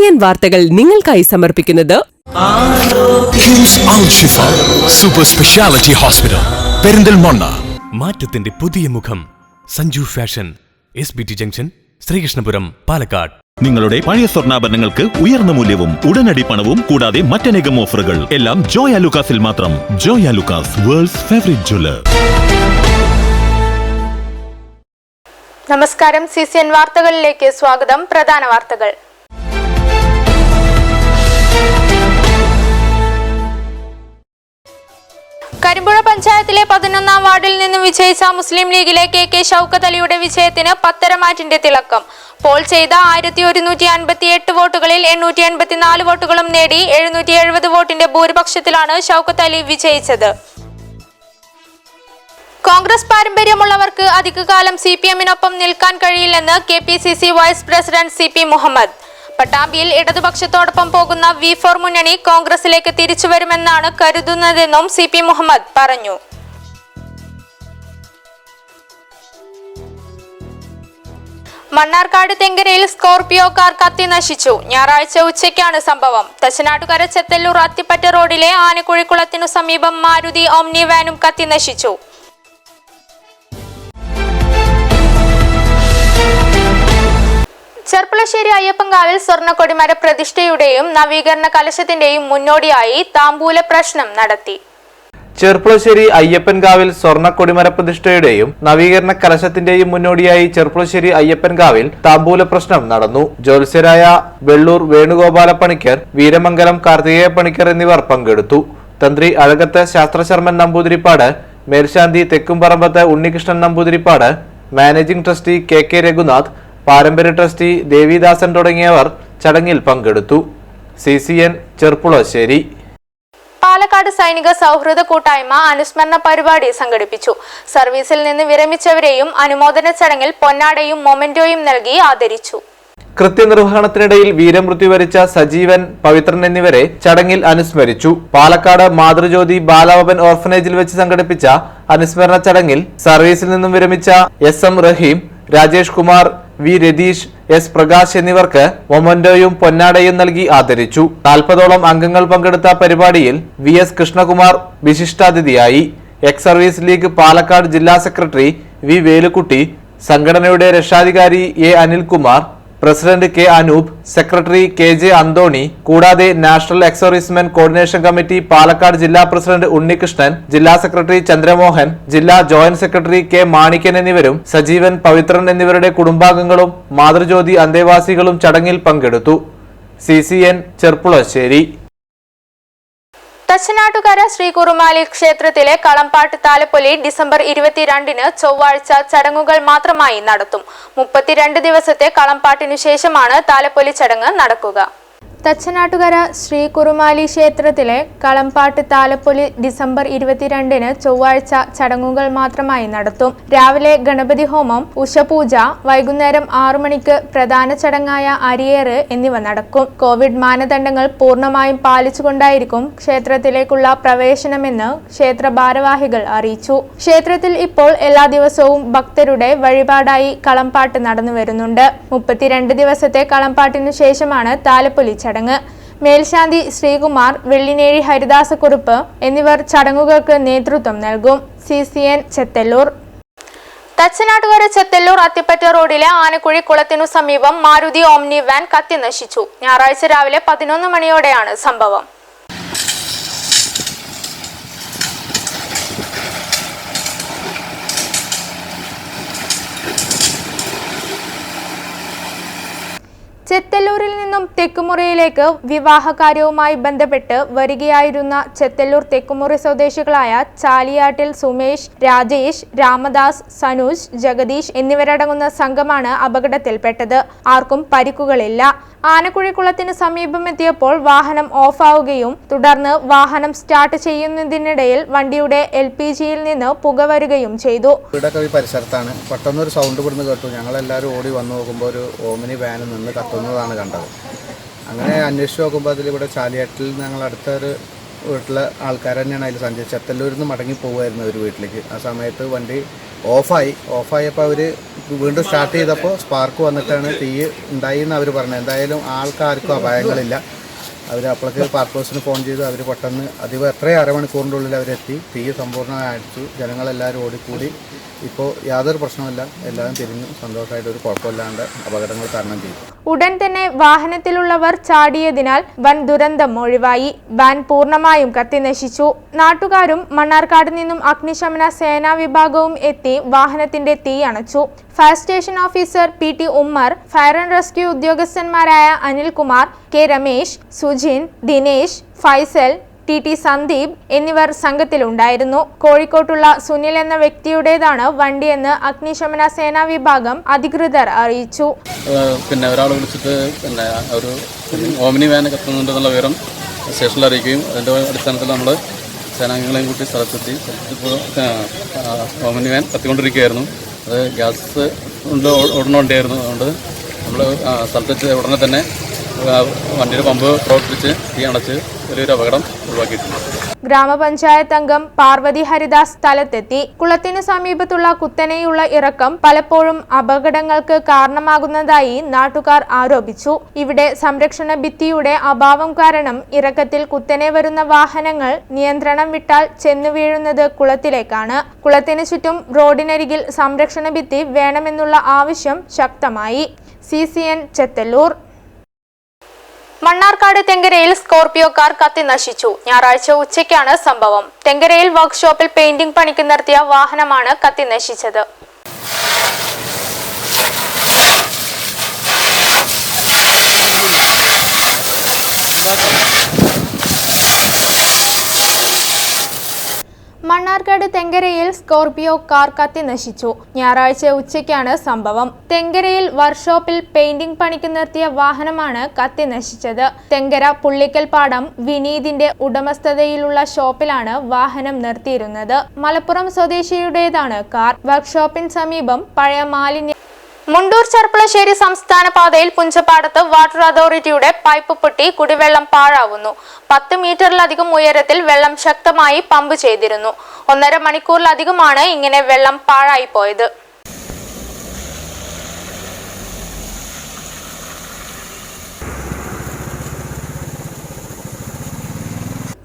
CCN വാർത്തകൾ നിങ്ങൾക്കായി സമർപ്പിക്കുന്നത് കിംസ് അൽ ഷിഫ സൂപ്പർ സ്പെഷ്യാലിറ്റി ഹോസ്പിറ്റൽ പെരിന്തൽമണ്ണ. മാറ്റത്തിന്റെ പുതിയ മുഖം Sanju fashion, SBT junction, Sreekrishnapuram, Palakkad. നിങ്ങളുടെ പഴയ സ്വർണ്ണാഭരണങ്ങൾക്ക് ഉയർന്ന മൂല്യവും ഉടനടി പണവും കൂടാതെ മറ്റനേകം ഓഫറുകൾ എല്ലാം ജോയ ലൂക്കാസിൽ മാത്രം. ജോയ ലൂക്കാസ്, വേൾഡ്സ് ഫേവറേറ്റ് ജ്വല്ലർ. നമസ്കാരം. CCN വാർത്തകളിലേക്ക് സ്വാഗതം. പ്രധാന വാർത്തകൾ. കരിമ്പുഴ പഞ്ചായത്തിലെ 11ാം വാർഡിൽ നിന്ന് വിജയിച്ച മുസ്ലിം ലീഗിലെ KK ഷൗക്കത്ത് അലിയുടെ വിജയത്തിന് പത്തരമാറ്റിന്റെ തിളക്കം. പോൾ ചെയ്ത 1158 വോട്ടുകളിൽ 884 വോട്ടുകളും നേടി 770 വോട്ടിന്റെ ഭൂരിപക്ഷത്തിലാണ് ഷൗക്കത്ത് അലി വിജയിച്ചത്. കോൺഗ്രസ് പാരമ്പര്യമുള്ളവർക്ക് അധികകാലം CPM-നൊപ്പം നിൽക്കാൻ കഴിയില്ലെന്ന് KPCC vice president CP Muhammad. പട്ടാമ്പിയിൽ ഇടതുപക്ഷത്തോടൊപ്പം പോകുന്ന V4 മുന്നണി കോൺഗ്രസിലേക്ക് തിരിച്ചുവരുമെന്നാണ് കരുതുന്നതെന്നും CP മുഹമ്മദ് പറഞ്ഞു. മണ്ണാർക്കാട് തെങ്കരയിൽ സ്കോർപിയോ കാർ കത്തി നശിച്ചു. ഞായറാഴ്ച ഉച്ചയ്ക്കാണ് സംഭവം. തച്ചനാട്ടുകര ചെത്തല്ലൂർ അത്തിപ്പറ്റ റോഡിലെ ആനക്കുഴിക്കുളത്തിനു സമീപം മാരുതി ഓംനി വാനും കത്തി നശിച്ചു. ചെർപ്പുളശ്ശേരി അയ്യപ്പൻകാവിൽ സ്വർണ്ണക്കൊടിമര പ്രതിഷ്ഠയുടെയും നവീകരണ കലശത്തിന്റെയും മുന്നോടിയായി താമ്പൂല പ്രശ്നം നടത്തി. ചെർപ്പുളശ്ശേരി അയ്യപ്പൻകാവിൽ സ്വർണ്ണക്കൊടിമര പ്രതിഷ്ഠയുടെയും നവീകരണ കലശത്തിന്റെയും മുന്നോടിയായി ചെർപ്പുളശ്ശേരി അയ്യപ്പൻകാവിൽ താമ്പൂല പ്രശ്നം നടന്നു. ജ്യോത്സ്യരായ വെള്ളൂർ വേണുഗോപാല പണിക്കർ, വീരമംഗലം കാർത്തികേയ പണിക്കർ എന്നിവർ പങ്കെടുത്തു. തന്ത്രി അഴകത്ത് ശാസ്ത്രശർമ്മൻ നമ്പൂതിരിപ്പാട്, മേൽശാന്തി Thekkumparambath Unnikrishnan Namboothiripad, managing trustee KK Raghunath, പാരമ്പര്യ ട്രസ്റ്റി ദേവിദാസൻ തുടങ്ങിയവർ ചടങ്ങിൽ പങ്കെടുത്തു. CCN ചെർപ്പുളശ്ശേരി. പാലക്കാട് സൈനിക സൗഹൃദ കൂട്ടായ്മ അനുസ്മരണ പരിപാടി സംഘടിപ്പിച്ചു. സർവീസിൽ നിന്ന് വിരമിച്ചവരെയും അനുമോദന ചടങ്ങിൽ പൊന്നാടയും മൊമെന്റോയും നൽകി ആദരിച്ചു. കൃത്യനിർവഹണത്തിനിടയിൽ വീരമൃത്യു വരിച്ച സജീവൻ, പവിത്രൻ എന്നിവരെ ചടങ്ങിൽ അനുസ്മരിച്ചു. പാലക്കാട് മാതൃജ്യോതി ബാലവപൻ ഓർഫനേജിൽ വെച്ച് സംഘടിപ്പിച്ച അനുസ്മരണ ചടങ്ങിൽ സർവീസിൽ നിന്നും വിരമിച്ച SM റഹീം, രാജേഷ് കുമാർ, V രതീഷ്, S പ്രകാശ് എന്നിവർക്ക് മൊമന്റോയും പൊന്നാടയും നൽകി ആദരിച്ചു. 40ഓളം അംഗങ്ങൾ പങ്കെടുത്ത പരിപാടിയിൽ VS കൃഷ്ണകുമാർ വിശിഷ്ടാതിഥിയായി. എക്സ് സർവീസ് ലീഗ് പാലക്കാട് ജില്ലാ സെക്രട്ടറി V വേലുക്കുട്ടി, സംഘടനയുടെ രക്ഷാധികാരി A Anilkumar, president K Anoop, secretary KJ Antony, കൂടാതെ national exservicemen coordination committee Palakkad ജില്ലാ പ്രസിഡന്റ് ഉണ്ണികൃഷ്ണൻ, ജില്ലാ സെക്രട്ടറി ചന്ദ്രമോഹൻ, ജില്ലാ ജോയിന്റ് സെക്രട്ടറി K മാണിക്കൻ എന്നിവരും സജീവൻ, പവിത്രൻ എന്നിവരുടെ കുടുംബാംഗങ്ങളും മാതൃജ്യോതി അന്തേവാസികളും ചടങ്ങിൽ പങ്കെടുത്തു. CCN ചെർപ്പുളശ്ശേരി. തച്ചനാട്ടുകര ശ്രീ കുറുമാലി ക്ഷേത്രത്തിലെ കളംപാട്ട് താലപ്പൊലി ഡിസംബർ 22-ന് ചൊവ്വാഴ്ച ചടങ്ങുകൾ മാത്രമായി നടത്തും. 32 ദിവസത്തെ കളംപാട്ടിനു ശേഷമാണ് താലപ്പൊലി ചടങ്ങ് നടക്കുക. തച്ചനാട്ടുകര ശ്രീ കുറുമാലി ക്ഷേത്രത്തിലെ കളംപാട്ട് താലപ്പൊലി ഡിസംബർ 22-ന് ചൊവ്വാഴ്ച ചടങ്ങുകൾ മാത്രമായി നടത്തും. രാവിലെ ഗണപതി ഹോമം, ഉഷപൂജ, വൈകുന്നേരം 6 മണിക്ക് പ്രധാന ചടങ്ങായ അരിയേറ് എന്നിവ നടക്കും. കോവിഡ് മാനദണ്ഡങ്ങൾ പൂർണ്ണമായും പാലിച്ചുകൊണ്ടായിരിക്കും ക്ഷേത്രത്തിലേക്കുള്ള പ്രവേശനമെന്ന് ക്ഷേത്ര ഭാരവാഹികൾ അറിയിച്ചു. ക്ഷേത്രത്തിൽ ഇപ്പോൾ എല്ലാ ദിവസവും ഭക്തരുടെ വഴിപാടായി കളംപാട്ട് നടന്നു വരുന്നുണ്ട്. 32 ദിവസത്തെ കളംപാട്ടിനു ശേഷമാണ് താലപ്പൊലി ചടങ്ങ്. മേൽശാന്തി ശ്രീകുമാർ, വെള്ളിനേഴി ഹരിദാസക്കുറുപ്പ് എന്നിവർ ചടങ്ങുകൾക്ക് നേതൃത്വം നൽകും. CCN ചെത്തല്ലൂർ. തച്ചനാട്ടുകര ചെത്തല്ലൂർ അത്തിപ്പറ്റ റോഡിലെ ആനക്കുഴി കുളത്തിനു സമീപം മാരുതി ഓംനി വാൻ കത്തി നശിച്ചു. ഞായറാഴ്ച രാവിലെ 11 മണിയോടെയാണ് സംഭവം. ചെത്തല്ലൂരിൽ നിന്നും തെക്കുമുറിയിലേക്ക് വിവാഹകാര്യവുമായി ബന്ധപ്പെട്ട് വരികയായിരുന്ന ചെത്തല്ലൂർ തെക്കുമുറി സ്വദേശികളായ ചാലിയാട്ടിൽ സുമേഷ്, രാജേഷ്, രാമദാസ്, സനൂജ്, ജഗദീഷ് എന്നിവരടങ്ങുന്ന സംഘമാണ് അപകടത്തിൽപ്പെട്ടത്. ആർക്കും പരിക്കുകളില്ല. ആനക്കുഴിക്കുളത്തിന് സമീപമെത്തിയപ്പോൾ വാഹനം ഓഫാവുകയും തുടർന്ന് വാഹനം സ്റ്റാർട്ട് ചെയ്യുന്നതിനിടയിൽ വണ്ടിയുടെ LPG-യിൽ നിന്ന് പുക വരികയും ചെയ്തു. പരിസരത്താണ് പെട്ടെന്നൊരു സൗണ്ട് ഇവിടുന്ന് കേട്ടു. ഞങ്ങളെല്ലാവരും ഓടി വന്നു നോക്കുമ്പോൾ ഒരു ഓമിനി വാൻ നിന്ന് കത്തുന്നതാണ് കണ്ടത്. അങ്ങനെ അന്വേഷിച്ച് നോക്കുമ്പോൾ അതിലിവിടെ ചാലിയാട്ടിൽ ഞങ്ങൾ അടുത്തൊരു വീട്ടിലെ ആൾക്കാർ തന്നെയാണ് അതിൽ സഞ്ചരിച്ചത്. ചെത്തല്ലൂരിൽ നിന്ന് മടങ്ങി പോകുമായിരുന്നു ഒരു വീട്ടിലേക്ക്. ആ സമയത്ത് വണ്ടി ഓഫായപ്പോൾ അവർ വീണ്ടും സ്റ്റാർട്ട് ചെയ്തപ്പോൾ സ്പാർക്ക് വന്നിട്ടാണ് തീ ഉണ്ടായിന്ന് അവർ പറഞ്ഞത്. എന്തായാലും ആൾക്കാർക്കും അപായങ്ങളില്ല. അവർ അപ്പോഴേക്ക് ഫയർഫോഴ്സിന് ഫോൺ ചെയ്തു. അവർ പെട്ടെന്ന് എത്രയും അരമണിക്കൂറിൻ്റെ ഉള്ളിൽ അവരെത്തി തീ സമ്പൂർണ്ണമായി അടിച്ചു. ജനങ്ങളെല്ലാവരും ഓടിക്കൂടി. ഇപ്പോൾ യാതൊരു പ്രശ്നമില്ല, എല്ലാവരും തിരിഞ്ഞു സന്തോഷമായിട്ട് ഒരു കുഴപ്പമില്ലാണ്ട് അപകടങ്ങൾ തരണം ചെയ്തു. ഉടൻ തന്നെ വാഹനത്തിലുള്ളവർ ചാടിയതിനാൽ വൻ ദുരന്തം ഒഴിവായി. വാൻ പൂർണ്ണമായും കത്തിനശിച്ചു. നാട്ടുകാരും മണ്ണാർക്കാട് നിന്നും അഗ്നിശമന സേനാ വിഭാഗവും എത്തി വാഹനത്തിന്റെ തീ അണച്ചു. Fire station officer PT Ummer, fire and rescue ഉദ്യോഗസ്ഥന്മാരായ അനിൽകുമാർ, K രമേശ്, സുജിൻ, ദിനേശ്, ഫൈസൽ, TT സന്ദീപ് എന്നിവർ സംഘത്തിലുണ്ടായിരുന്നു. കോഴിക്കോട്ടുള്ള സുനിൽ എന്ന വ്യക്തിയുടേതാണ് വണ്ടിയെന്ന് അഗ്നിശമന സേനാ വിഭാഗം അധികൃതർ അറിയിച്ചു. ഒരാൾ വിളിച്ചിട്ട് ഒരു ഓമിനി വാൻ കത്തുന്നുണ്ടെന്നുള്ള വിവരം സ്റ്റേഷനിൽ അറിയിക്കുകയും അതിൻ്റെ അടിസ്ഥാനത്തിൽ നമ്മൾ സേനാംഗങ്ങളെയും കൂട്ടി സ്ഥലത്തെത്തി. ഓമിനി വാൻ കത്തിക്കൊണ്ടിരിക്കുകയായിരുന്നു. അത് ഗ്യാസ് ഓടണുണ്ടായിരുന്നു. അതുകൊണ്ട് നമ്മൾ സ്ഥലത്തെത്തി ഉടനെ തന്നെ വണ്ടിയുടെ പമ്പ് പ്രവർത്തിച്ച് തീ അണച്ച് വലിയൊരു അപകടം ഒഴിവാക്കിയിട്ടുണ്ട്. ഗ്രാമപഞ്ചായത്ത് അംഗം പാർവതി ഹരിദാസ് സ്ഥലത്തെത്തി. കുളത്തിനു സമീപത്തുള്ള കുത്തനെയുള്ള ഇറക്കം പലപ്പോഴും അപകടങ്ങൾക്ക് കാരണമാകുന്നതായി നാട്ടുകാർ ആരോപിച്ചു. ഇവിടെ സംരക്ഷണ ഭിത്തിയുടെ അഭാവം കാരണം ഇറക്കത്തിൽ കുത്തനെ വരുന്ന വാഹനങ്ങൾ നിയന്ത്രണം വിട്ടാൽ ചെന്നു വീഴുന്നത് കുളത്തിലേക്കാണ്. കുളത്തിനു ചുറ്റും റോഡിനരികിൽ സംരക്ഷണ ഭിത്തി വേണമെന്നുള്ള ആവശ്യം ശക്തമായി. CCN ചെത്തല്ലൂർ. മണ്ണാർക്കാട് തെങ്കരയിൽ സ്കോർപിയോ കാർ കത്തി നശിച്ചു. ഞായറാഴ്ച ഉച്ചയ്ക്കാണ് സംഭവം. തെങ്കരയിൽ വർക്ക്ഷോപ്പിൽ പെയിന്റിംഗ് പണിക്ക് നിർത്തിയ വാഹനമാണ് കത്തി നശിച്ചത്. മണ്ണാർക്കാട് തെങ്കരയിൽ സ്കോർപിയോ കാർ കത്തി നശിച്ചു. ഞായറാഴ്ച ഉച്ചയ്ക്കാണ് സംഭവം. തെങ്കരയിൽ വർക്ക്ഷോപ്പിൽ പെയിന്റിംഗ് പണിക്ക് നിർത്തിയ വാഹനമാണ് കത്തി നശിച്ചത്. തെങ്കര പുള്ളിക്കൽ പാടം വിനീതിന്റെ ഉടമസ്ഥതയിലുള്ള ഷോപ്പിലാണ് വാഹനം നിർത്തിയിരുന്നത്. മലപ്പുറം സ്വദേശിയുടേതാണ് കാർ. വർക്ക്ഷോപ്പിന് സമീപം പഴയ മാലിന്യ മുണ്ടൂർ ചെർപ്പളശ്ശേരി സംസ്ഥാന പാതയിൽ പുഞ്ചപ്പാടത്ത് വാട്ടർ അതോറിറ്റിയുടെ പൈപ്പ് പൊട്ടി കുടിവെള്ളം പാഴാവുന്നു. 10 മീറ്ററിലധികം ഉയരത്തിൽ വെള്ളം ശക്തമായി പമ്പ് ചെയ്തിരുന്നു. 1.5 മണിക്കൂറിലധികമാണ് ഇങ്ങനെ വെള്ളം പാഴായി പോയത്.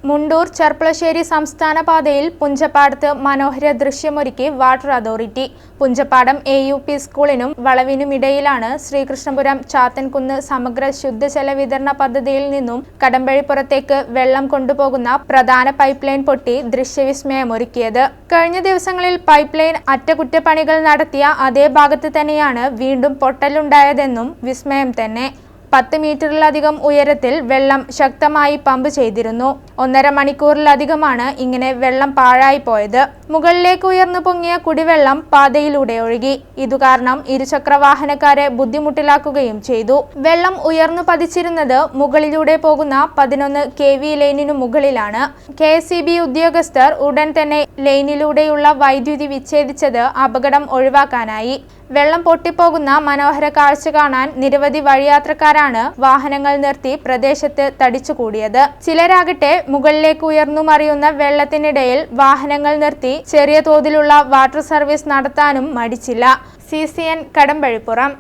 മുണ്ടൂർ ചെർപ്പളശ്ശേരി സംസ്ഥാന പാതയിൽ പുഞ്ചപ്പാടത്ത് മനോഹര ദൃശ്യമൊരുക്കി വാട്ടർ അതോറിറ്റി. പുഞ്ചപ്പാടം AUP സ്കൂളിനും വളവിനുമിടയിലാണ് ശ്രീകൃഷ്ണപുരം ചാത്തൻകുന്ന് സമഗ്ര ശുദ്ധജല വിതരണ പദ്ധതിയിൽ നിന്നും കടമ്പഴിപ്പുറത്തേക്ക് വെള്ളം കൊണ്ടുപോകുന്ന പ്രധാന പൈപ്പ് ലൈൻ പൊട്ടി ദൃശ്യവിസ്മയമൊരുക്കിയത്. കഴിഞ്ഞ ദിവസങ്ങളിൽ പൈപ്പ് ലൈൻ അറ്റകുറ്റപ്പണികൾ നടത്തിയ അതേ ഭാഗത്ത് തന്നെയാണ് വീണ്ടും പൊട്ടലുണ്ടായതെന്നും വിസ്മയം തന്നെ. 10 മീറ്ററിലധികം ഉയരത്തിൽ വെള്ളം ശക്തമായി പമ്പ് ചെയ്തിരുന്നു. 1.5 മണിക്കൂറിലധികമാണ് ഇങ്ങനെ വെള്ളം പാഴായി പോയത്. മുകളിലേക്ക് ഉയർന്നു പൊങ്ങിയ കുടിവെള്ളം പാതയിലൂടെ ഒഴുകി. ഇതുകാരണം ഇരുചക്ര വാഹനക്കാരെ ബുദ്ധിമുട്ടിലാക്കുകയും ചെയ്തു. വെള്ളം ഉയർന്നു പതിച്ചിരുന്നത് മുകളിലൂടെ പോകുന്ന 11 kV ലൈനിനു മുകളിലാണ്. KSEB ഉദ്യോഗസ്ഥർ ഉടൻ തന്നെ ലൈനിലൂടെയുള്ള വൈദ്യുതി വിച്ഛേദിച്ചത് അപകടം ഒഴിവാക്കാനായി. വെള്ളം പൊട്ടിപ്പോകുന്ന മനോഹര കാഴ്ച കാണാൻ നിരവധി വഴിയാത്രക്കാരാണ് വാഹനങ്ങൾ നിർത്തി പ്രദേശത്ത് തടിച്ചുകൂടിയത്. ചിലരാകട്ടെ മുകളിലേക്ക് ഉയർന്നു മറിയുന്ന വെള്ളത്തിനിടയിൽ വാഹനങ്ങൾ നിർത്തി ചെറിയ തോതിലുള്ള വാട്ടർ സർവീസ് നടത്താനും മടിച്ചില്ല. CCN കടമ്പഴിപ്പുറം.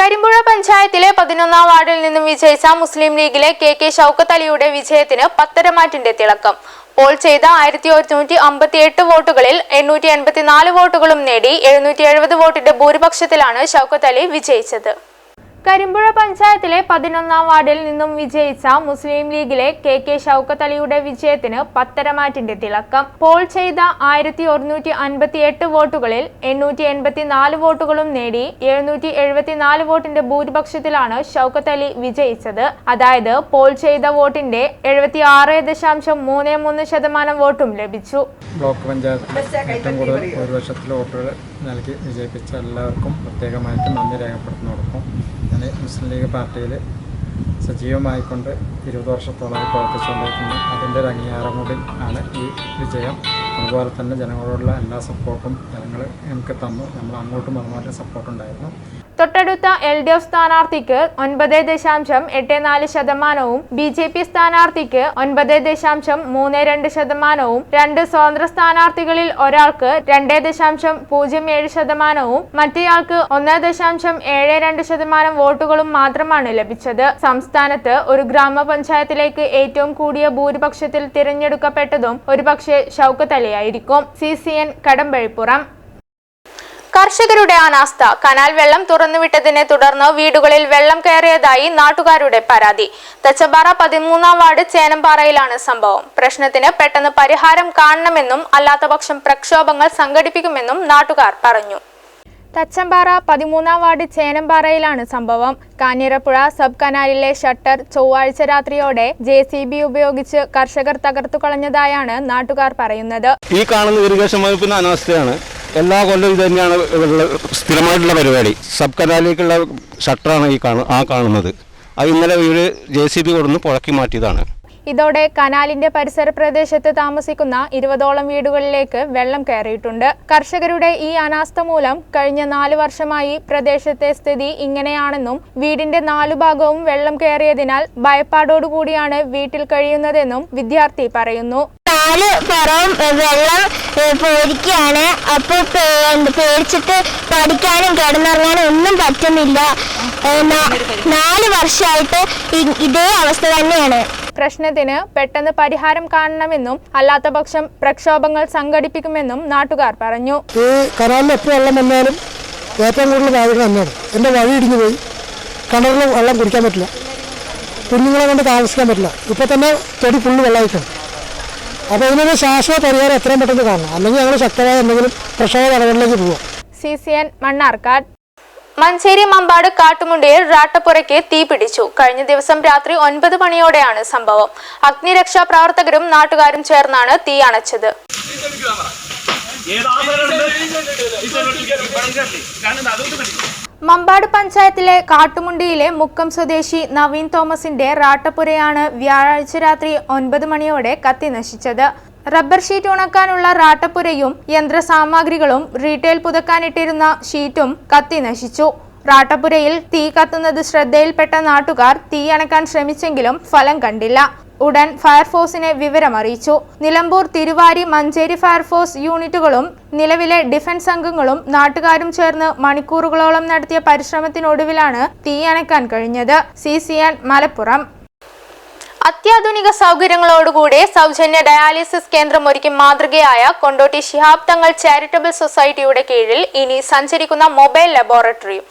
കരിമ്പുഴ പഞ്ചായത്തിലെ 11ാം വാർഡിൽ നിന്നും വിജയിച്ച മുസ്ലിം ലീഗിലെ KK ഷൗക്കത്ത് അലിയുടെ വിജയത്തിന് പത്തരമാറ്റിന്റെ തിളക്കം. പോൾ ചെയ്ത 1158 വോട്ടുകളിൽ 884 വോട്ടുകളും നേടി 770 വോട്ടിന്റെ ഭൂരിപക്ഷത്തിലാണ് ഷൗക്കത്ത് അലി വിജയിച്ചത്. കരിമ്പുഴ പഞ്ചായത്തിലെ 11ാം വാർഡിൽ നിന്നും വിജയിച്ച മുസ്ലിം ലീഗിലെ KK ഷൗക്കത്ത് അലിയുടെ വിജയത്തിന് പത്തരമാറ്റിന്റെ തിളക്കം. പോൾ ചെയ്ത 1158 വോട്ടുകളിൽ 884 വോട്ടുകളും നേടി 774 വോട്ടിന്റെ ഭൂരിപക്ഷത്തിലാണ് ഷൗക്കത്ത് അലി വിജയിച്ചത്. അതായത് പോൾ ചെയ്ത വോട്ടിന്റെ 76.33% വോട്ടും ലഭിച്ചു. ബ്ലോക്ക് പഞ്ചായത്തിൽ ഏറ്റവും കൂടുതൽ ഭൂരിപക്ഷത്തിൽ വോട്ടുകൾ നൽകി വിജയിപ്പിച്ച എല്ലാവർക്കും പ്രത്യേകമായിട്ട് നന്ദി രേഖപ്പെടുത്തുന്നതോടൊപ്പം ഞാൻ മുസ്ലിം ലീഗ് പാർട്ടിയിൽ സജീവമായിക്കൊണ്ട് 20 വർഷത്തോളമായി പ്രവർത്തിച്ചുകൊണ്ടിരിക്കുന്നു. അതിൻ്റെ ഒരു അംഗീകാരം കൂടി ആണ് ഈ വിജയം. അതുപോലെ തന്നെ ജനങ്ങളോടുള്ള എല്ലാ സപ്പോർട്ടും ജനങ്ങൾ എനിക്ക് തന്നു. നമ്മൾ അങ്ങോട്ടും അതുമാതിരി സപ്പോർട്ടുണ്ടായിരുന്നു. തൊട്ടടുത്ത LDF സ്ഥാനാർത്ഥിക്ക് 9.84%, BJP സ്ഥാനാർത്ഥിക്ക് 9.32%, 2 സ്വതന്ത്ര സ്ഥാനാർത്ഥികളിൽ ഒരാൾക്ക് 2.07%, മറ്റേയാൾക്ക് 1.72% വോട്ടുകളും മാത്രമാണ് ലഭിച്ചത്. സംസ്ഥാനത്ത് ഒരു ഗ്രാമപഞ്ചായത്തിലേക്ക് ഏറ്റവും കൂടിയ ഭൂരിപക്ഷത്തിൽ തിരഞ്ഞെടുക്കപ്പെട്ടതും ഒരുപക്ഷെ ഷൗക്കത്ത് അലിയായിരിക്കും. CCN കടമ്പഴിപ്പുറം. കർഷകരുടെ അനാസ്ഥ. കനാൽ വെള്ളം തുറന്നുവിട്ടതിനെ തുടർന്ന് വീടുകളിൽ വെള്ളം കയറിയതായി നാട്ടുകാരുടെ പരാതി. തച്ചമ്പാറ 13-ാം വാർഡ് ചേനമ്പാറയിലാണ് സംഭവം. പ്രശ്നത്തിന് പെട്ടെന്ന് പരിഹാരം കാണണമെന്നും അല്ലാത്തപക്ഷം പ്രക്ഷോഭങ്ങൾ സംഘടിപ്പിക്കുമെന്നും നാട്ടുകാർ പറഞ്ഞു. തച്ചമ്പാറ 13-ാം വാർഡ് ചേനമ്പാറയിലാണ് സംഭവം. കാഞ്ഞിരപ്പുഴ സബ് കനാലിലെ ഷട്ടർ ചൊവ്വാഴ്ച രാത്രിയോടെ JCB ഉപയോഗിച്ച് കർഷകർ തകർത്തു കളഞ്ഞതായാണ് നാട്ടുകാർ പറയുന്നത്. ഈ കാണുന്ന ഇറിഗേഷൻ വകുപ്പിന്റെ അനാസ്ഥയാണ്. എല്ലാ കൊല്ലവും ഇത് തന്നെയാണ് സ്ഥിരമായിട്ടുള്ള പരിപാടി. സബ് കനാലിലേക്കുള്ള ഷട്ടറാണ് കാണുന്നത്. അത് ഇന്നലെ ഒരു JCB കൊടുന്ന് പുഴക്കി മാറ്റിയതാണ്. ഇതോടെ കനാലിന്റെ പരിസര പ്രദേശത്ത് താമസിക്കുന്ന 20ഓളം വീടുകളിലേക്ക് വെള്ളം കയറിയിട്ടുണ്ട്. കർഷകരുടെ ഈ അനാസ്ഥ മൂലം കഴിഞ്ഞ 4 വർഷമായി പ്രദേശത്തെ സ്ഥിതി ഇങ്ങനെയാണെന്നും വീടിന്റെ 4 ഭാഗവും വെള്ളം കയറിയതിനാൽ ഭയപ്പാടോടുകൂടിയാണ് വീട്ടിൽ കഴിയുന്നതെന്നും വിദ്യാർത്ഥി പറയുന്നു. 4 പുറവും വെള്ളം പോയിരിക്കുകയാണ്. അപ്പോൾ പേടിച്ചിട്ട് പഠിക്കാനും കിടന്നുറങ്ങാനും ഒന്നും പറ്റുന്നില്ല. 4 വർഷമായിട്ട് ഇതേ അവസ്ഥ തന്നെയാണ്. പ്രശ്നത്തിന് പെട്ടെന്ന് പരിഹാരം കാണണമെന്നും അല്ലാത്തപക്ഷം പ്രക്ഷോഭങ്ങൾ സംഘടിപ്പിക്കുമെന്നും നാട്ടുകാർ പറഞ്ഞു. ഈ കനാലിൽ എപ്പോൾ വെള്ളം വന്നാലും ഏറ്റവും കൂടുതൽ ബാധിക്കുന്നത് തന്നെയാണ്. എൻ്റെ വഴി ഇടിഞ്ഞു പോയി, കിണറിൽ വെള്ളം കുടിക്കാൻ പറ്റില്ല, കുഞ്ഞുങ്ങളെ കൊണ്ട് താമസിക്കാൻ പറ്റില്ല. ഇപ്പോൾ തന്നെ തൊടി ഫുള്ള് വെള്ളമായിട്ടുണ്ട്. അപ്പോൾ ഇതിനൊരു ശാശ്വത പരിഹാരം എത്രയും പെട്ടെന്ന് കാണണം, അല്ലെങ്കിൽ ഞങ്ങൾ ശക്തമായ എന്തെങ്കിലും പ്രക്ഷോഭ നടപടികളിലേക്ക് പോവാം. CCN മണ്ണാർക്കാട്. മഞ്ചേരി മമ്പാട് കാട്ടുമുണ്ടിയിൽ റാട്ടപ്പുരയ്ക്ക് തീപിടിച്ചു. കഴിഞ്ഞ ദിവസം രാത്രി 9 മണിയോടെയാണ് സംഭവം. അഗ്നിരക്ഷാ പ്രവർത്തകരും നാട്ടുകാരും ചേർന്നാണ് തീ അണച്ചത്. മമ്പാട് പഞ്ചായത്തിലെ കാട്ടുമുണ്ടിയിലെ മുക്കം സ്വദേശി നവീൻ തോമസിന്റെ റാട്ടപ്പുരയാണ് വ്യാഴാഴ്ച രാത്രി 9 മണിയോടെ കത്തി നശിച്ചത്. റബ്ബർ ഷീറ്റ് ഉണക്കാനുള്ള റാട്ടപ്പുരയും യന്ത്രസാമഗ്രികളും റീറ്റെയിൽ പുതക്കാനിട്ടിരുന്ന ഷീറ്റും കത്തി നശിച്ചു. റാട്ടപ്പുരയിൽ തീ കത്തുന്നത് ശ്രദ്ധയിൽപ്പെട്ട നാട്ടുകാർ തീ അണക്കാൻ ശ്രമിച്ചെങ്കിലും ഫലം കണ്ടില്ല. ഉടൻ ഫയർഫോഴ്സിനെ വിവരമറിയിച്ചു. നിലമ്പൂർ, തിരുവാരി, മഞ്ചേരി ഫയർഫോഴ്സ് യൂണിറ്റുകളും നിലവിലെ ഡിഫൻസ് അംഗങ്ങളും നാട്ടുകാരും ചേർന്ന് മണിക്കൂറുകളോളം നടത്തിയ പരിശ്രമത്തിനൊടുവിലാണ് തീ അണക്കാൻ കഴിഞ്ഞത്. CCN മലപ്പുറം. അത്യാധുനിക സൗകര്യങ്ങളോടുകൂടി സൗജന്യ ഡയാലിസിസ് കേന്ദ്രം ഒരുക്കി മാതൃകയായ കൊണ്ടോട്ടി ശിഹാബ് തങ്ങൾ ചാരിറ്റബിൾ സൊസൈറ്റിയുടെ കീഴിൽ ഇനി സഞ്ചരിക്കുന്ന മൊബൈൽ ലബോറട്ടറിയും.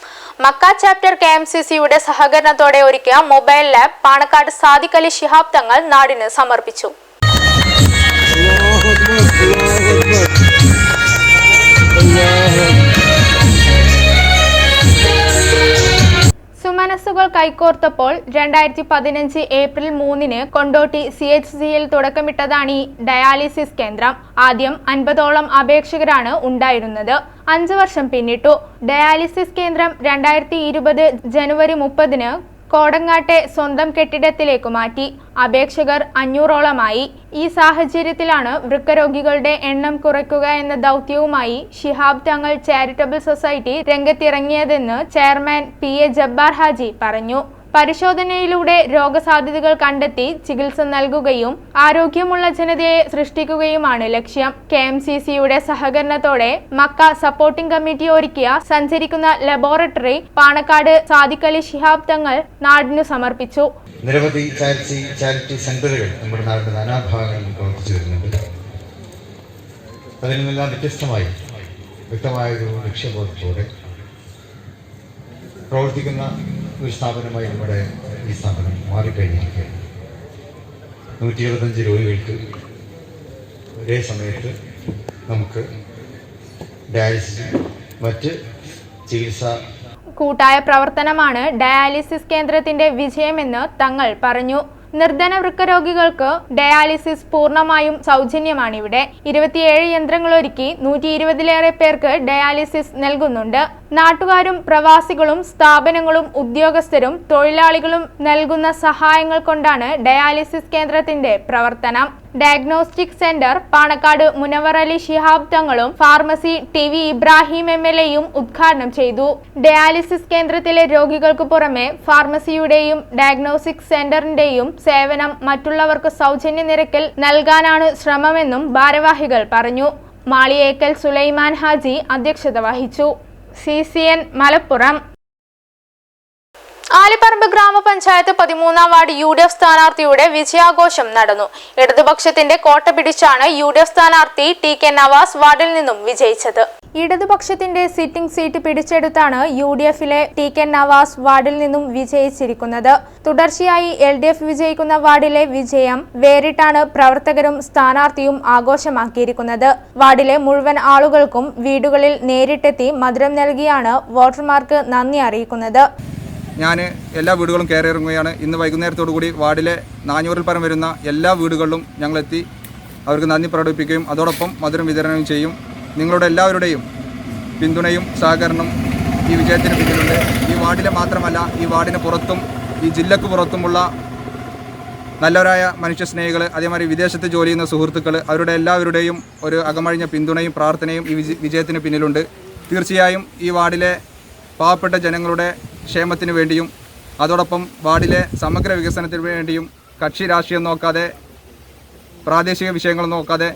മക്ക ചാപ്റ്റർ KMCCയുടെ സഹകരണത്തോടെ ഒരുക്കിയ മൊബൈൽ ലാബ് പാണക്കാട് സാദിഖ് അലി ശിഹാബ് തങ്ങൾ നാടിന് സമർപ്പിച്ചു. സുമനസ്സുകൾ കൈകോർത്തപ്പോൾ 2015 ഏപ്രിൽ 3-ന് കൊണ്ടോട്ടി CHCയിൽ തുടക്കമിട്ടതാണ് ഈ ഡയാലിസിസ് കേന്ദ്രം. ആദ്യം 50ഓളം അപേക്ഷകരാണ് ഉണ്ടായിരുന്നത്. 5 വർഷം പിന്നിട്ടു. ഡയാലിസിസ് കേന്ദ്രം 2020 ജനുവരി 30-ന് കോടങ്ങാട്ടെ സ്വന്തം കെട്ടിടത്തിലേക്ക് മാറ്റി. അപേക്ഷകർ 500ഓളമായി. ഈ സാഹചര്യത്തിലാണ് വൃക്കരോഗികളുടെ എണ്ണം കുറയ്ക്കുക എന്ന ദൗത്യവുമായി ശിഹാബ് തങ്ങൾ ചാരിറ്റബിൾ സൊസൈറ്റി രംഗത്തിറങ്ങിയതെന്ന് ചെയർമാൻ PA ജബ്ബാർ ഹാജി പറഞ്ഞു. പരിശോധനയിലൂടെ രോഗസാധ്യതകൾ കണ്ടെത്തി ചികിത്സ നൽകുകയും ആരോഗ്യമുള്ള ജനതയെ സൃഷ്ടിക്കുകയുമാണ് ലക്ഷ്യം. KMCCയുടെ സഹകരണത്തോടെ മക്ക സപ്പോർട്ടിംഗ് കമ്മിറ്റി ഒരുക്കിയ സഞ്ചരിക്കുന്ന ലബോറട്ടറി പാണക്കാട് സാദിഖ് അലി ശിഹാബ് തങ്ങൾ നാടിനു സമർപ്പിച്ചു. നിരവധി ചാരിറ്റി സെന്ററുകൾ നമ്മുടെ നാടിന്റെ നാനാഭാഗങ്ങളിൽ പ്രവർത്തിച്ചു വരുന്നുണ്ട്. അതിൽ നിന്നെല്ലാം വ്യത്യസ്തമായി വ്യക്തമായൊരു ലക്ഷ്യബോധത്തോടെ പ്രവർത്തിക്കുന്ന ഒരു സ്ഥാപനമായി നമ്മുടെ ഈ സ്ഥാപനം മാറിക്കഴിഞ്ഞിരിക്കുകയാണ്. 125 രോഗികൾക്ക് ഒരേ സമയത്ത് നമുക്ക് ഡയാലിസിസ് മറ്റ് ചികിത്സ കൂട്ടായ പ്രവർത്തനമാണ് ഡയാലിസിസ് കേന്ദ്രത്തിന്റെ വിജയമെന്ന് തങ്ങൾ പറഞ്ഞു. നിർധന വൃക്കരോഗികൾക്ക് ഡയാലിസിസ് പൂർണ്ണമായും സൗജന്യമാണിവിടെ. 27 യന്ത്രങ്ങളൊരുക്കി 120-ലേറെ പേർക്ക് ഡയാലിസിസ് നൽകുന്നുണ്ട്. നാട്ടുകാരും പ്രവാസികളും സ്ഥാപനങ്ങളും ഉദ്യോഗസ്ഥരും തൊഴിലാളികളും നൽകുന്ന സഹായങ്ങൾ കൊണ്ടാണ് ഡയാലിസിസ് കേന്ദ്രത്തിന്റെ പ്രവർത്തനം. ഡയഗ്നോസ്റ്റിക് സെന്റർ പാണക്കാട് മുനവർ അലി ശിഹാബ് തങ്ങളും ഫാർമസി TV ഇബ്രാഹിം MLAയും ഉദ്ഘാടനം ചെയ്തു. ഡയാലിസിസ് കേന്ദ്രത്തിലെ രോഗികൾക്ക് പുറമെ ഫാർമസിയുടെയും ഡയഗ്നോസ്റ്റിക് സെന്ററിന്റെയും സേവനം മറ്റുള്ളവർക്ക് സൗജന്യ നിരക്കിൽ നൽകാനാണ് ശ്രമമെന്നും ഭാരവാഹികൾ പറഞ്ഞു. മാളിയേക്കൽ സുലൈമാൻ ഹാജി അധ്യക്ഷത വഹിച്ചു. CCN മലപ്പുറം. ആലിപ്പറമ്പ് ഗ്രാമപഞ്ചായത്ത് 13-ാം വാർഡ് UDF സ്ഥാനാർത്ഥിയുടെ വിജയാഘോഷം നടന്നു. ഇടതുപക്ഷത്തിന്റെ കോട്ട പിടിച്ചാണ് UDF സ്ഥാനാർത്ഥി TK നവാസ് വാർഡിൽ നിന്നും വിജയിച്ചത്. ഇടതുപക്ഷത്തിന്റെ സിറ്റിംഗ് സീറ്റ് പിടിച്ചെടുത്താണ് UDFിലെ TK നവാസ് വാർഡിൽ നിന്നും വിജയിച്ചിരിക്കുന്നത്. തുടർച്ചയായി LDF വിജയിക്കുന്ന വാർഡിലെ വിജയം വേറിട്ടാണ് പ്രവർത്തകരും സ്ഥാനാർത്ഥിയും ആഘോഷമാക്കിയിരിക്കുന്നത്. വാർഡിലെ മുഴുവൻ ആളുകൾക്കും വീടുകളിൽ നേരിട്ടെത്തി മധുരം നൽകിയാണ് വോട്ടർമാർക്ക് നന്ദി അറിയിക്കുന്നത്. ഞാൻ എല്ലാ വീടുകളും കയറിയിറങ്ങുകയാണ്. ഇന്ന് വൈകുന്നേരത്തോടു കൂടി വാർഡിലെ 400-ൽ പരം വരുന്ന എല്ലാ വീടുകളിലും ഞങ്ങളെത്തി അവർക്ക് നന്ദി പ്രകടിപ്പിക്കുകയും അതോടൊപ്പം മധുരം വിതരണം ചെയ്യും. നിങ്ങളുടെ എല്ലാവരുടെയും പിന്തുണയും സഹകരണം ഈ വിജയത്തിന് പിന്നിലുണ്ട്. ഈ വാർഡിലെ മാത്രമല്ല, ഈ വാർഡിന് പുറത്തും ഈ ജില്ലക്ക് പുറത്തുമുള്ള നല്ലവരായ മനുഷ്യസ്നേഹികൾ, അതേമാതിരി വിദേശത്ത് ജോലി ചെയ്യുന്ന സുഹൃത്തുക്കൾ, അവരുടെ എല്ലാവരുടെയും ഒരു അകമഴിഞ്ഞ പിന്തുണയും പ്രാർത്ഥനയും ഈ വിജയത്തിന് പിന്നിലുണ്ട്. തീർച്ചയായും ഈ വാർഡിലെ പാവപ്പെട്ട ജനങ്ങളുടെ ക്ഷേമത്തിന് വേണ്ടിയും അതോടൊപ്പം വാർഡിലെ സമഗ്ര വികസനത്തിന് വേണ്ടിയും കക്ഷി രാഷ്ട്രീയം നോക്കാതെ പ്രാദേശിക വിഷയങ്ങൾ നോക്കാതെ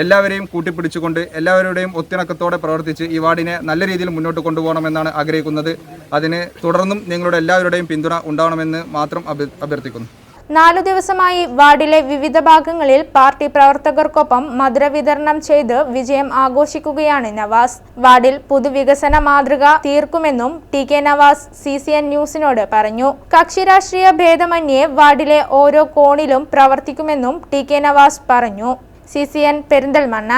എല്ലാവരെയും കൂട്ടിപ്പിടിച്ചുകൊണ്ട് എല്ലാവരുടെയും ഒത്തിണക്കത്തോടെ പ്രവർത്തിച്ച് ഈ വാർഡിനെ നല്ല രീതിയിൽ മുന്നോട്ട് കൊണ്ടുപോകണമെന്നാണ് ആഗ്രഹിക്കുന്നത്. അതിന് തുടർന്നും നിങ്ങളുടെ എല്ലാവരുടെയും പിന്തുണ ഉണ്ടാവണമെന്ന് മാത്രം അഭ്യർത്ഥിക്കുന്നു. 4 ദിവസമായി വാർഡിലെ വിവിധ ഭാഗങ്ങളിൽ പാർട്ടി പ്രവർത്തകർക്കൊപ്പം മധുര വിതരണം ചെയ്ത് വിജയം ആഘോഷിക്കുകയാണ് നവാസ്. വാർഡിൽ പൊതുവികസന മാതൃക തീർക്കുമെന്നും TK നവാസ് CCN ന്യൂസിനോട് പറഞ്ഞു. കക്ഷി രാഷ്ട്രീയ ഭേദമന്യേ വാർഡിലെ ഓരോ കോണിലും പ്രവർത്തിക്കുമെന്നും TK നവാസ് പറഞ്ഞു. CCN പെരിന്തൽമണ്ണ.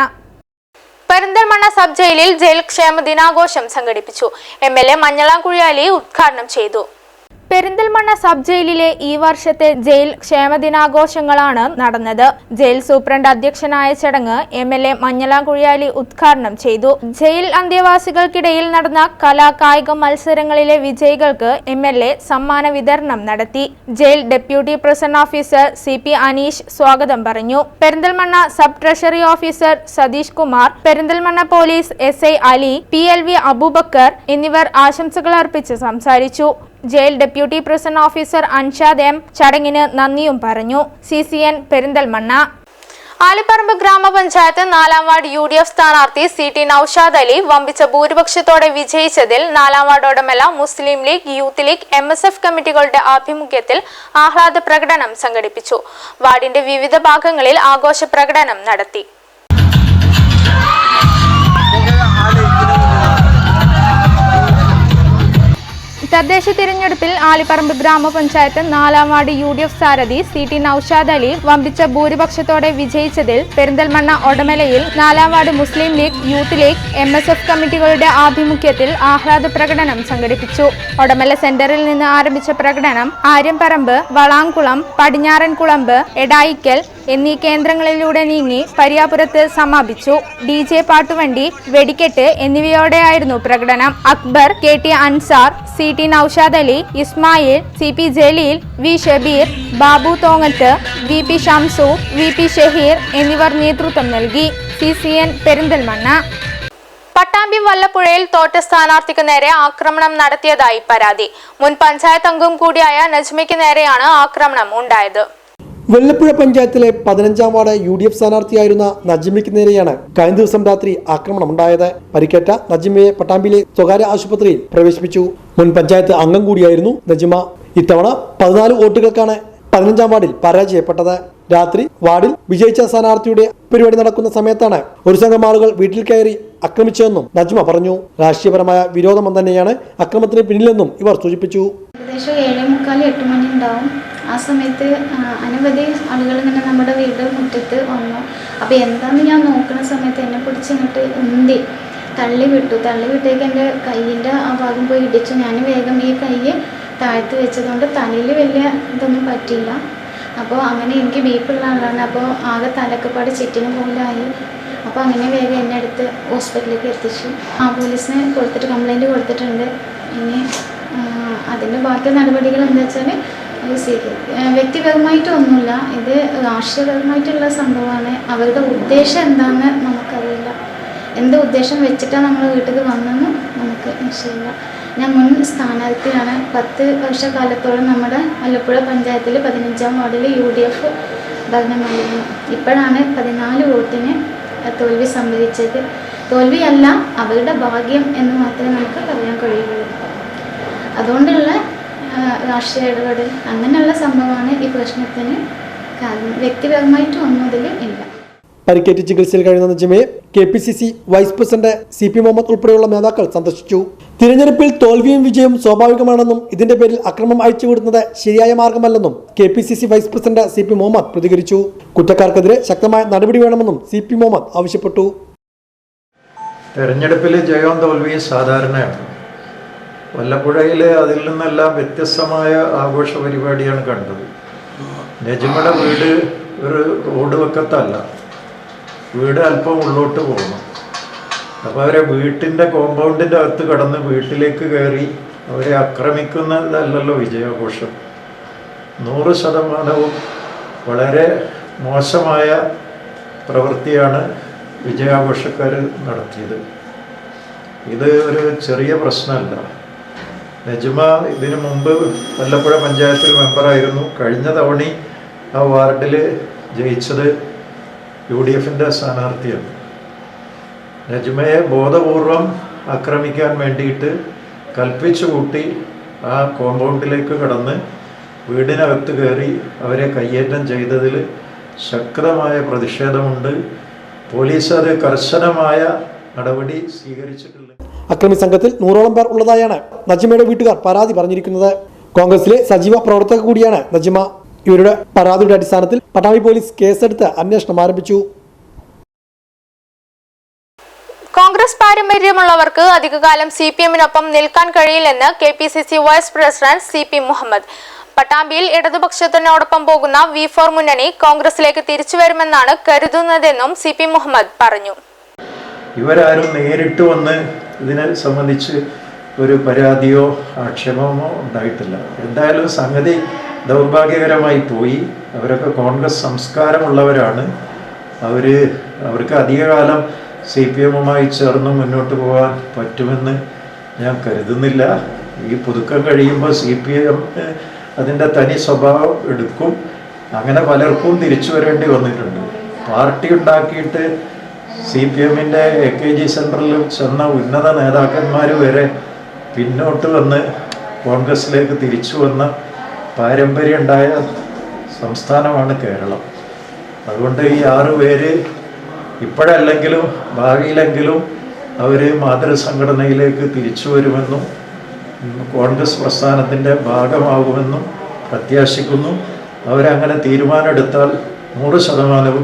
പെരിന്തൽമണ്ണ സബ് ജയിലിൽ ജയിൽ ക്ഷേമ ദിനാഘോഷം സംഘടിപ്പിച്ചു. MLA മഞ്ഞളാംകുഴിയാലി ഉദ്ഘാടനം ചെയ്തു. പെരിന്തൽമണ്ണ സബ് ജയിലിലെ ഈ വർഷത്തെ ജയിൽ ക്ഷേമദിനാഘോഷങ്ങളാണ് നടന്നത്. ജയിൽ സൂപ്രണ്ട് അധ്യക്ഷനായ ചടങ്ങ് MLA മഞ്ഞളാംകുഴിയാലി ഉദ്ഘാടനം ചെയ്തു. ജയിൽ അന്തേവാസികൾക്കിടയിൽ നടന്ന കലാകായിക മത്സരങ്ങളിലെ വിജയികൾക്ക് MLA സമ്മാന വിതരണം നടത്തി. Jail deputy prison officer CP Aneesh സ്വാഗതം പറഞ്ഞു. Perinthalmanna sub treasury officer Satheesh Kumar, Perinthalmanna police SI Ali, PLV Aboobacker എന്നിവർ ആശംസകൾ അർപ്പിച്ച് സംസാരിച്ചു. Jail deputy prison officer Anshad M ചടങ്ങിന് നന്ദിയും പറഞ്ഞു. CCN പെരിന്തൽമണ്ണ. ആലിപ്പറമ്പ് ഗ്രാമപഞ്ചായത്ത് 4-ാം വാർഡ് UDF സ്ഥാനാർത്ഥി CT നൌഷാദ് അലി വമ്പിച്ച ഭൂരിപക്ഷത്തോടെ വിജയിച്ചതിൽ 4-ാം വാർഡ് Udamala Muslim League, Youth League, MSF കമ്മിറ്റികളുടെ ആഭിമുഖ്യത്തിൽ ആഹ്ലാദ പ്രകടനം സംഘടിപ്പിച്ചു. വാർഡിന്റെ വിവിധ ഭാഗങ്ങളിൽ ആഘോഷ പ്രകടനം നടത്തി. തദ്ദേശ തിരഞ്ഞെടുപ്പിൽ ആലിപ്പറമ്പ് ഗ്രാമപഞ്ചായത്ത് 4-ാം വാർഡ് UDF സ്ഥാനാർത്ഥി CT നൌഷാദ് അലി വമ്പിച്ച ഭൂരിപക്ഷത്തോടെ വിജയിച്ചതിൽ പെരിന്തൽമണ്ണ ഒടമലയിൽ 4-ാം വാർഡ് മുസ്ലിം ലീഗ്, യൂത്ത് ലീഗ്, MSF കമ്മിറ്റികളുടെ ആഭിമുഖ്യത്തിൽ ആഹ്ലാദ പ്രകടനം സംഘടിപ്പിച്ചു. ഒടമല സെന്ററിൽ നിന്ന് ആരംഭിച്ച പ്രകടനം ആര്യംപറമ്പ്, വളാംകുളം, പടിഞ്ഞാറൻകുളമ്പ്, എടായിക്കൽ എന്നീ കേന്ദ്രങ്ങളിലൂടെ നീങ്ങി പരിയാപുരത്ത് സമാപിച്ചു. DJ പാട്ടുവണ്ടി, വെടിക്കെട്ട് എന്നിവയോടെയായിരുന്നു പ്രകടനം. Akbar, KT Ansar, CT Noushad Ali, Ismail, CP Jaleel, V Shabeer, Babu തോങ്ങത്ത്, VP Shamsu, VP Shaheer എന്നിവർ നേതൃത്വം നൽകി. CCN പെരിന്തൽമണ്ണ. പട്ടാമ്പി വല്ലപ്പുഴയിൽ തോറ്റ സ്ഥാനാർത്ഥിക്ക് നേരെ ആക്രമണം നടത്തിയതായി പരാതി. മുൻ പഞ്ചായത്ത് അംഗം കൂടിയായ നജ്മയ്ക്ക് നേരെയാണ് ആക്രമണം ഉണ്ടായത്. വെള്ളപ്പുഴ പഞ്ചായത്തിലെ 15-ാം വാർഡ് UDF സ്ഥാനാർത്ഥിയായിരുന്ന നജ്മയ്ക്ക് നേരെയാണ് കഴിഞ്ഞ ദിവസം രാത്രി ആക്രമണമുണ്ടായത്. പരിക്കേറ്റ നജ്മയെ പട്ടാമ്പിയിലെ സ്വകാര്യ ആശുപത്രിയിൽ പ്രവേശിപ്പിച്ചു. മുൻ പഞ്ചായത്ത് അംഗം കൂടിയായിരുന്നു നജ്മ. ഇത്തവണ 14 വോട്ടുകൾക്കാണ് 15-ാം വാർഡിൽ പരാജയപ്പെട്ടത്. രാത്രി വാർഡിൽ വിജയിച്ച സ്ഥാനാർത്ഥിയുടെ പരിപാടി നടക്കുന്ന സമയത്താണ് ഒരു സംഘം ആളുകൾ വീട്ടിൽ കയറി ആക്രമിച്ചതെന്നും നജ്മ പറഞ്ഞു. രാഷ്ട്രീയപരമായ വിരോധം തന്നെയാണ് അക്രമത്തിന് പിന്നിലെന്നും ഇവർ സൂചിപ്പിച്ചു. ഏകദേശം 7:45-8 മണി ഉണ്ടാവും. ആ സമയത്ത് അനവധി ആളുകൾ ഇങ്ങനെ നമ്മുടെ വീട് മുറ്റത്ത് വന്നു. അപ്പോൾ എന്താണെന്ന് ഞാൻ നോക്കുന്ന സമയത്ത് എന്നെ പിടിച്ചിങ്ങോട്ട് ഉന്തി തള്ളി വിട്ടേക്ക് എൻ്റെ കയ്യിൻ്റെ ആ ഭാഗം പോയി ഇടിച്ചു. ഞാൻ വേഗം ഈ കൈ താഴ്ത്തി വെച്ചതുകൊണ്ട് തലയിൽ വലിയ ഇതൊന്നും പറ്റിയില്ല. അപ്പോൾ അങ്ങനെ എനിക്ക് ബീപ്പുള്ള ആളാണ്. അപ്പോൾ ആകെ തലക്കപ്പാട് ചുറ്റിന് പോലായി. അപ്പോൾ അങ്ങനെ വേഗം എന്നെ അടുത്ത് ഹോസ്പിറ്റലിലേക്ക് എത്തിച്ചു. പോലീസിന് കംപ്ലൈൻറ്റ് കൊടുത്തിട്ടുണ്ട്. ഇനി അതിൻ്റെ ബാക്കി നടപടികൾ എന്താ വെച്ചാൽ വ്യക്തിപരമായിട്ടൊന്നുമില്ല, ഇത് രാഷ്ട്രീയപരമായിട്ടുള്ള സംഭവമാണ്. അവരുടെ ഉദ്ദേശം എന്താണെന്ന് നമുക്കറിയില്ല. എന്ത് ഉദ്ദേശം വെച്ചിട്ടാണ് നമ്മൾ വീട്ടിൽ വന്നതെന്ന് നമുക്ക് നിശ്ചയമില്ല. ഞാൻ മുൻ സ്ഥാനാർത്ഥിയാണ്. 10 വർഷക്കാലത്തോളം നമ്മുടെ ആലപ്പുഴ പഞ്ചായത്തിൽ 15-ാം വാർഡിൽ UDF ഭരണമായിരുന്നു. ഇപ്പോഴാണ് 14 വോട്ടിന് തോൽവി സംഭവിച്ചത്. തോൽവിയല്ല, അവരുടെ ഭാഗ്യം എന്ന് മാത്രമേ നമുക്ക് പറയാൻ കഴിയുള്ളൂ. അതുകൊണ്ടുള്ള രാഷ്ട്രീയ ഇടപെടൽ അങ്ങനെയുള്ള സംഭവമാണ് ഈ പ്രശ്നത്തിന് കാരണം. വ്യക്തിപരമായിട്ടും ഒന്നും ഇതിൽ ഇല്ല. പരിക്കേറ്റ് ചികിത്സയിൽ കഴിയുന്ന നജീമയെ KPCC vice president CP Muhammad ഉൾപ്പെടെയുള്ള നേതാക്കൾ സന്ദർശിച്ചു. തിരഞ്ഞെടുപ്പിൽ തോൽവിയും വിജയവും സ്വാഭാവികമാണെന്നും ഇതിന്റെ പേരിൽ അക്രമം അഴിച്ചുവിടുന്നത് ശരിയായ മാർഗമല്ലെന്നും KPCC vice president CP Muhammad പ്രതികരിച്ചു. കുറ്റക്കാർക്കെതിരെ ശക്തമായ നടപടി വേണമെന്നും CP മുഹമ്മദ് ആവശ്യപ്പെട്ടു. തെരഞ്ഞെടുപ്പിൽ ജയവും തോൽവിയും സാധാരണയാണ്. വല്ലപ്പുഴയിൽ അതിൽ നിന്നെല്ലാം വ്യത്യസ്തമായ ആഘോഷ പരിപാടിയാണ് കണ്ടത്. നജീമയുടെ വീട് ഒരു റോഡ് വക്കത്തല്ല, വീട് അല്പം ഉള്ളോട്ട് പോകുന്നു. അപ്പോൾ അവരെ വീട്ടിൻ്റെ കോമ്പൗണ്ടിൻ്റെ അകത്ത് കടന്ന് വീട്ടിലേക്ക് കയറി അവരെ ആക്രമിക്കുന്നതല്ലല്ലോ വിജയാഘോഷം. 100% വളരെ മോശമായ പ്രവൃത്തിയാണ് വിജയാഘോഷക്കാർ നടത്തിയത്. ഇത് ഒരു ചെറിയ പ്രശ്നമല്ല. നജീമ ഇതിനു മുമ്പ് വല്ലപ്പുഴ പഞ്ചായത്തിൽ മെമ്പറായിരുന്നു. കഴിഞ്ഞ തവണ ആ വാർഡിൽ ജയിച്ചത് UDFൻ്റെ സ്ഥാനാർത്ഥിയാണ്. നജീമയെ ബോധപൂർവം ആക്രമിക്കാൻ വേണ്ടിയിട്ട് കൽപ്പിച്ചു കൂട്ടി ആ കോമ്പൗണ്ടിലേക്ക് കടന്ന് വീടിനകത്ത് കയറി അവരെ കയ്യേറ്റം ചെയ്തതിൽ ശക്തമായ പ്രതിഷേധമുണ്ട്. പോലീസ് അത് കർശനമായ നടപടി സ്വീകരിച്ചിട്ടില്ല. അക്രമി സംഘത്തിൽ 100ഓളം പേർ ഉള്ളതായാണ് നജീമയുടെ വീട്ടുകാർ പരാതി പറഞ്ഞിരിക്കുന്നത്. കോൺഗ്രസിലെ സജീവ പ്രവർത്തക കൂടിയാണ് നജീമ. ഇവരുടെ പരാതിയുടെ അടിസ്ഥാനത്തിൽ പട്ടാമ്പി പോലീസ് കേസെടുത്ത് അന്വേഷണം ആരംഭിച്ചു. കോൺഗ്രസ് പാരമ്പര്യമുള്ളവർക്ക് അധികകാലം CPM-നൊപ്പം നിൽക്കാൻ കഴിയില്ലെന്ന് KPCC vice president CP Muhammad. പട്ടാമ്പിയിൽ ഇടതുപക്ഷത്തിനോടൊപ്പം പോകുന്ന V4 മുന്നണി കോൺഗ്രസിലേക്ക് തിരിച്ചുവരുമെന്നാണ് കരുതുന്നതെന്നും CP മുഹമ്മദ് പറഞ്ഞു. ഇവരാരും നേരിട്ട് വന്ന് ഇതിനെ സംബന്ധിച്ച് ഒരു പരാതിയോ ആക്ഷേപമോ ഉണ്ടായിട്ടില്ല. എന്തായാലും സംഗതി ദൗർഭാഗ്യകരമായി പോയി. അവരൊക്കെ കോൺഗ്രസ് സംസ്കാരമുള്ളവരാണ്. അവർക്ക് അധികകാലം CPM-മായി ചേർന്ന് മുന്നോട്ട് പോകാൻ പറ്റുമെന്ന് ഞാൻ കരുതുന്നില്ല. ഈ പുതുക്കം കഴിയുമ്പോൾ CPM അതിൻ്റെ തനി സ്വഭാവം എടുക്കും. അങ്ങനെ പലർക്കും തിരിച്ചു വരേണ്ടി വന്നിട്ടുണ്ട്. പാർട്ടി ഉണ്ടാക്കിയിട്ട് CPM-ൻ്റെ AKG സെൻറ്ററിൽ ചെന്ന ഉന്നത നേതാക്കന്മാർ വരെ പിന്നോട്ട് വന്ന് കോൺഗ്രസിലേക്ക് തിരിച്ചു വന്ന പാരമ്പര്യം ഉണ്ടായ സംസ്ഥാനമാണ് കേരളം. അതുകൊണ്ട് ഈ 6 പേര് ഇപ്പോഴല്ലെങ്കിലും ഭാവിയിലെങ്കിലും അവർ മാതൃസംഘടനയിലേക്ക് തിരിച്ചു വരുമെന്നും കോൺഗ്രസ് പ്രസ്ഥാനത്തിൻ്റെ ഭാഗമാകുമെന്നും പ്രത്യാശിക്കുന്നു. അവരങ്ങനെ തീരുമാനമെടുത്താൽ 100%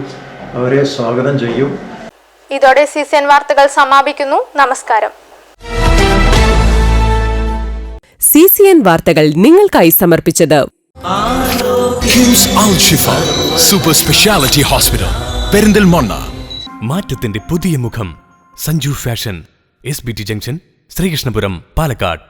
അവരെ സ്വാഗതം ചെയ്യും. ഇതോടെ CCN വാർത്തകൾ സമാപിക്കുന്നു. നമസ്കാരം. CCN വാർത്തകൾ നിങ്ങൾക്കായി സമർപ്പിച്ചത് കിംസ് അൽ ഷിഫ സൂപ്പർ സ്പെഷ്യാലിറ്റി ഹോസ്പിറ്റൽ പെരിന്തൽമണ്ണ. മാറ്റത്തിന്റെ പുതിയ മുഖം Sanju fashion, SBT junction, Sreekrishnapuram, Palakkad.